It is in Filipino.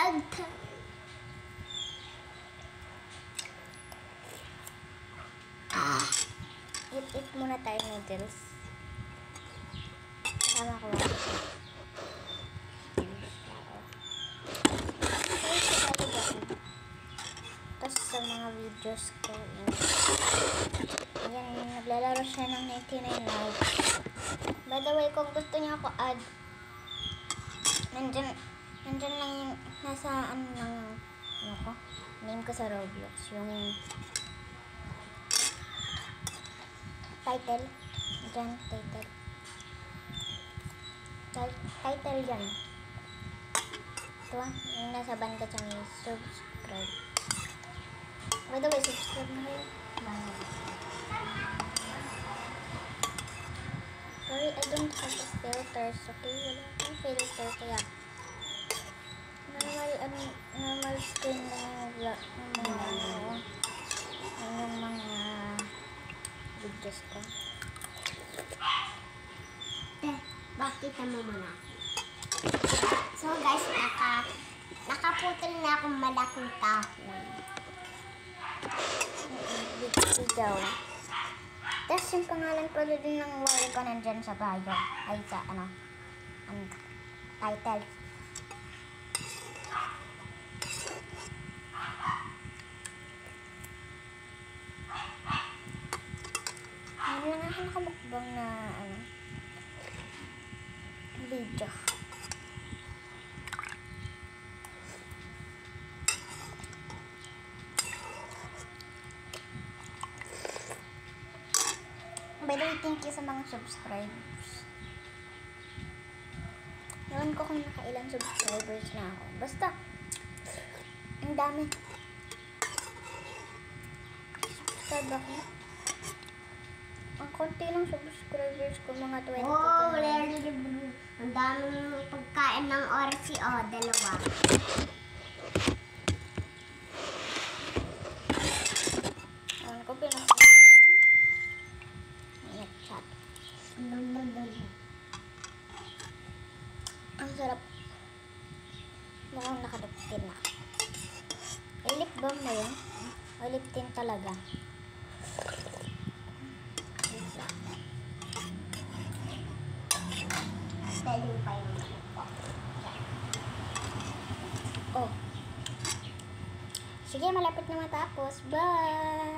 Vlog time. Eat muna tayo noodles. Kasama ko. Tapos sa mga videos ko. Ayan, naglalaro siya ng 99 Live. By the way, kung gusto niyo ako add, nandyan lang yung nasa name ko sa Roblox, yung title dyan, title dyan, ito yung nasa banda dyan, subscribe. By the way, subscribe na kayo. Sorry, I don't have a filters, okay? Wala akong filter, kaya normal screen lang yung mga videos ko. Bakit mo muna? So guys, nakaputol na akong malaking kahon. Bigaw. Tapos yung pangalan pala din ng wall ko nandyan sa bio. Ay, sa title. Ngayon lang ako nakamukbang na video. By the way, thank you sa mga subscribers. Ewan ko kung nakailang subscribers na ako. Basta, ang dami. Subscribe ako. Ang konti ng subscribers ko, mga 20. Oh, ang daming pagkain ng Orsi. Oh, 2. Ewan ko, chat. Ang sarap. Mukhang nakaduktin na. Ay, lip balm mo yun? O lip tint talaga? Daling pa yung Oh. Sige, malapit na matapos. Bye!